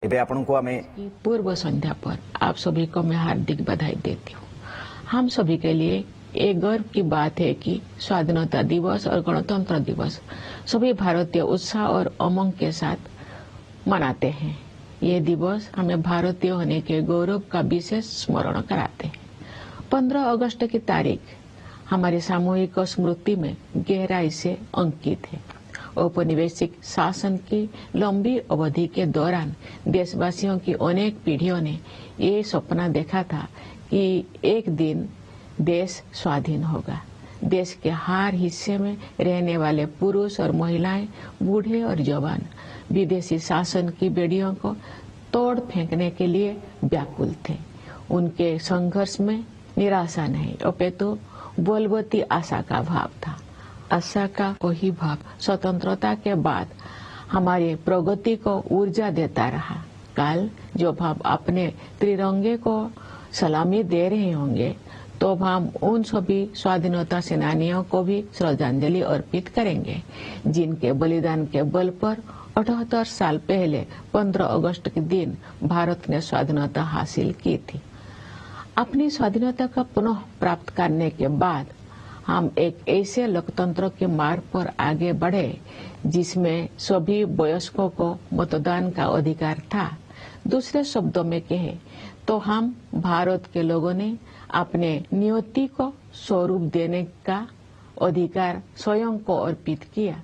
एबे आपन को हमें पूर्व संध्या पर आप सभी को मैं हार्दिक बधाई देती हूँ। हम सभी के लिए एक गर्व की बात है कि स्वाधीनता दिवस और गणतंत्र दिवस सभी भारतीय उत्साह और उमंग के साथ मनाते हैं। ये दिवस हमें भारतीय होने के गौरव का विशेष स्मरण कराते हैं। 15 अगस्त की तारीख हमारी सामूहिक स्मृति में गहराई से अंकित है। औपनिवेशिक शासन की लंबी अवधि के दौरान देशवासियों की अनेक पीढ़ियों ने ये सपना देखा था कि एक दिन देश स्वाधीन होगा। देश के हर हिस्से में रहने वाले पुरुष और महिलाएं, बूढ़े और जवान विदेशी शासन की बेड़ियों को तोड़ फेंकने के लिए व्याकुल थे। उनके संघर्ष में निराशा नहीं, अपितु बलवती आशा का भाव था। आशा का वही भाव स्वतंत्रता के बाद हमारी प्रगति को ऊर्जा देता रहा। कल जब हम अपने त्रिरंगे को सलामी दे रहे होंगे तो हम उन सभी स्वाधीनता सेनानियों को भी श्रद्धांजलि अर्पित करेंगे जिनके बलिदान के बल पर 78 साल पहले 15 अगस्त के दिन भारत ने स्वाधीनता हासिल की थी। अपनी स्वाधीनता का पुनः प्राप्त करने के बाद हम एक ऐसे लोकतंत्र के मार्ग पर आगे बढ़े जिसमें सभी वयस्कों को मतदान का अधिकार था। दूसरे शब्दों में कहे तो हम भारत के लोगों ने अपने नियति को स्वरूप देने का अधिकार स्वयं को अर्पित किया।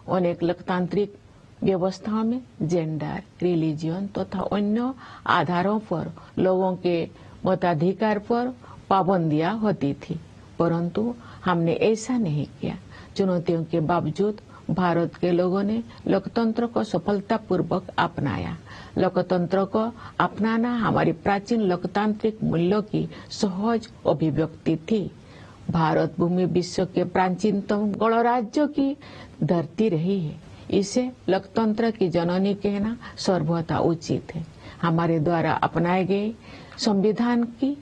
अनेक लोकतांत्रिक व्यवस्थाओं में जेंडर, रिलीजन तथा अन्य आधारों पर लोगों के मताधिकार पर पाबंदियां होती थी, परंतु हमने ऐसा नहीं किया। चुनौतियों के बावजूद भारत के लोगों ने लोकतंत्र को सफलतापूर्वक अपनाया। लोकतंत्र को अपनाना हमारी प्राचीन लोकतांत्रिक मूल्यों की सहज अभिव्यक्ति थी। भारत भूमि विश्व के प्राचीनतम गणराज्यों की धरती रही है। इसे लोकतंत्र की जननी कहना सर्वथा उचित है। हमारे द्वारा अपनाए गए संविधान की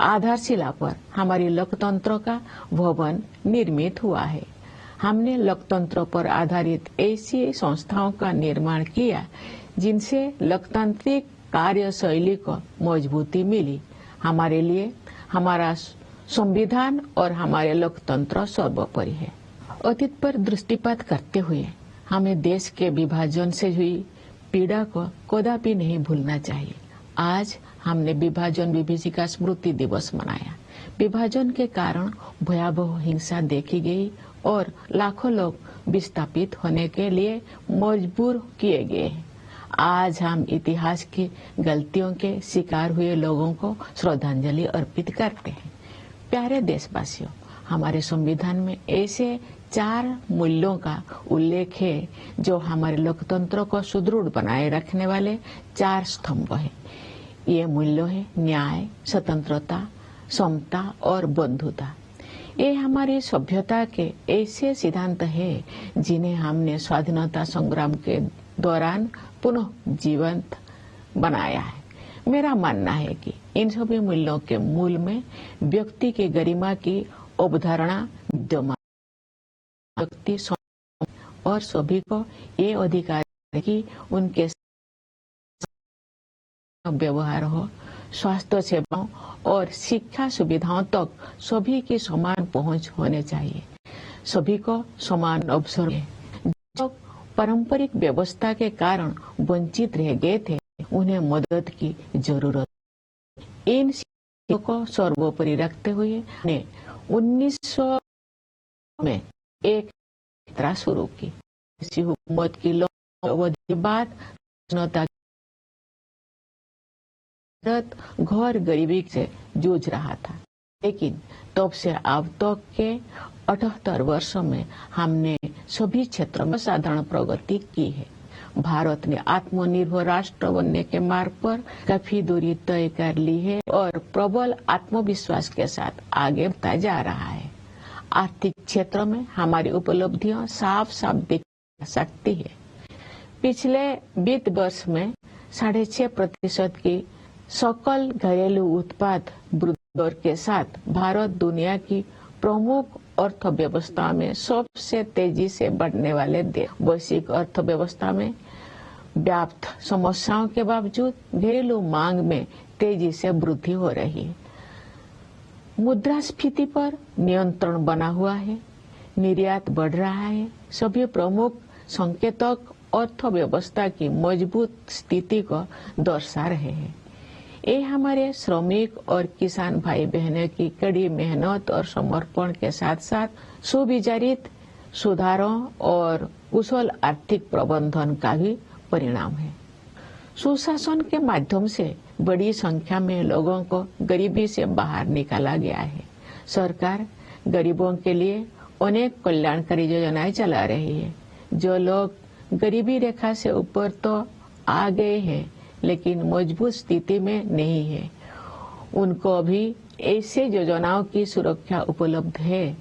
आधारशिला पर हमारी लोकतंत्र का भवन निर्मित हुआ है। हमने लोकतंत्र पर आधारित ऐसी संस्थाओं का निर्माण किया जिनसे लोकतांत्रिक कार्यशैली को मजबूती मिली। हमारे लिए हमारा संविधान और हमारे लोकतंत्र सर्वोपरि है। अतीत पर दृष्टिपात करते हुए हमें देश के विभाजन से हुई पीड़ा को कदापि नहीं भूलना चाहिए। आज हमने विभाजन विभीषिका स्मृति दिवस मनाया। विभाजन के कारण भयावह हिंसा देखी गई और लाखों लोग विस्थापित होने के लिए मजबूर किए गए। आज हम इतिहास की गलतियों के शिकार हुए लोगों को श्रद्धांजलि अर्पित करते हैं। प्यारे देशवासियों, हमारे संविधान में ऐसे 4 मूल्यों का उल्लेख है जो हमारे लोकतंत्र को सुदृढ़ बनाए रखने वाले 4 स्तंभ हैं। ये मूल्य है न्याय, स्वतंत्रता, समता और बंधुता। ये हमारी सभ्यता के ऐसे सिद्धांत हैं जिन्हें हमने स्वाधीनता संग्राम के दौरान पुनः जीवंत बनाया है। मेरा मानना है कि इन सभी मूल्यों के मूल में व्यक्ति की गरिमा की अवधारणा विद्यमान। व्यक्ति और सभी को ये अधिकार है कि उनके व्यवहार हो, स्वास्थ्य सेवाओं और शिक्षा सुविधाओं तक सभी की समान पहुंच होने चाहिए। सभी को समान अवसर है। जो पारंपरिक व्यवस्था के कारण वंचित रह गए थे, उन्हें मदद की जरूरत है। इन शिक्षाओं को सर्वोपरि रखते हुए 1900 में एक यात्रा शुरू की। इसी हुकूमत की लंबी अवधि के बाद भारत घोर गरीबी से जूझ रहा था, लेकिन तब से अब तक के 78 वर्षों में हमने सभी क्षेत्रों में साधारण प्रगति की है। भारत ने आत्मनिर्भर राष्ट्र बनने के मार्ग पर काफी दूरी तय कर ली है और प्रबल आत्मविश्वास के साथ आगे बढ़ता जा रहा है। आर्थिक क्षेत्र में हमारी उपलब्धियां साफ साफ दिख सकती है। पिछले वित्त वर्ष में 6.5% की सकल घरेलू उत्पाद वृद्धि दर के साथ भारत दुनिया की प्रमुख अर्थव्यवस्था में सबसे तेजी से बढ़ने वाले देश। वैश्विक अर्थव्यवस्था में व्याप्त समस्याओं के बावजूद घरेलू मांग में तेजी से वृद्धि हो रही है। मुद्रास्फीति पर नियंत्रण बना हुआ है, निर्यात बढ़ रहा है। सभी प्रमुख संकेतक अर्थव्यवस्था की मजबूत स्थिति को दर्शा रहे हैं। ये हमारे श्रमिक और किसान भाई बहनों की कड़ी मेहनत और समर्पण के साथ साथ सुविचारित सुधारों और कुशल आर्थिक प्रबंधन का भी परिणाम है। सुशासन के माध्यम से बड़ी संख्या में लोगों को गरीबी से बाहर निकाला गया है। सरकार गरीबों के लिए अनेक कल्याणकारी योजनाएं चला रही है। जो लोग गरीबी रेखा से ऊपर तो आ गए हैं लेकिन मजबूत स्थिति में नहीं है, उनको भी ऐसे योजनाओं की सुरक्षा उपलब्ध है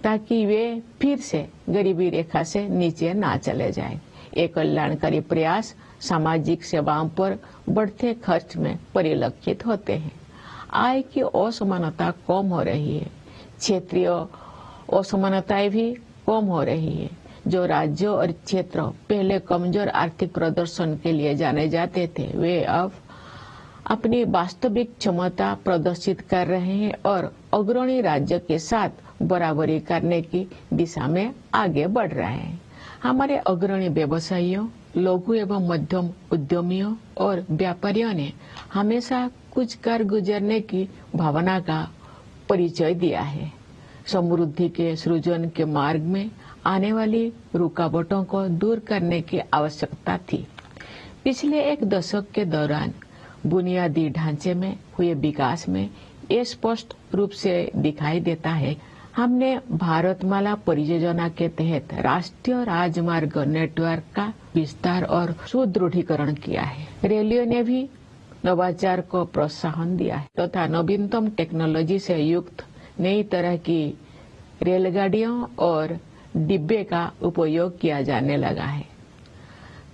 ताकि वे फिर से गरीबी रेखा से नीचे ना चले जाएं। ये कल्याणकारी प्रयास सामाजिक सेवाओं पर बढ़ते खर्च में परिलक्षित होते हैं। आय की असमानता कम हो रही है, क्षेत्रीय असमानताएं भी कम हो रही है। जो राज्यों और क्षेत्र पहले कमजोर आर्थिक प्रदर्शन के लिए जाने जाते थे, वे अब अपनी वास्तविक क्षमता प्रदर्शित कर रहे हैं और अग्रणी राज्य के साथ बराबरी करने की दिशा में आगे बढ़ रहे हैं। हमारे अग्रणी व्यवसायियों, लघु एवं मध्यम उद्यमियों और व्यापारियों ने हमेशा कुछ कर गुजरने की भावना का परिचय दिया है। समृद्धि के सृजन के मार्ग में आने वाली रुकावटों को दूर करने की आवश्यकता थी। पिछले एक दशक के दौरान बुनियादी ढांचे में हुए विकास में ये स्पष्ट रूप से दिखाई देता है। हमने भारतमाला परियोजना के तहत राष्ट्रीय राजमार्ग नेटवर्क का विस्तार और सुदृढ़ीकरण किया है। रेलवे ने भी नवाचार को प्रोत्साहन दिया है तथा नवीनतम टेक्नोलॉजी से युक्त नई तरह की रेलगाड़ियों और डिब्बे का उपयोग किया जाने लगा है।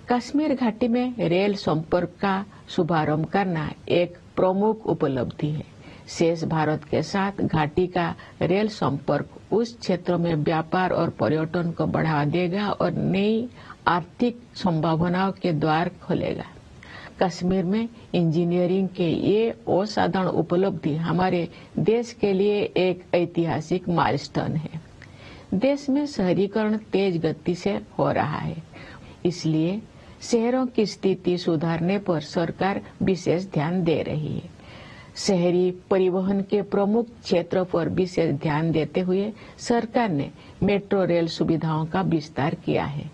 कश्मीर घाटी में रेल संपर्क का शुभारंभ करना एक प्रमुख उपलब्धि है। शेष भारत के साथ घाटी का रेल संपर्क उस क्षेत्र में व्यापार और पर्यटन को बढ़ावा देगा और नई आर्थिक संभावनाओं के द्वार खोलेगा। कश्मीर में इंजीनियरिंग के ये असाधारण उपलब्धि हमारे देश के लिए एक ऐतिहासिक माइलस्टोन है। देश में शहरीकरण तेज गति से हो रहा है, इसलिए शहरों की स्थिति सुधारने पर सरकार विशेष ध्यान दे रही है। शहरी परिवहन के प्रमुख क्षेत्रों पर विशेष ध्यान देते हुए सरकार ने मेट्रो रेल सुविधाओं का विस्तार किया है।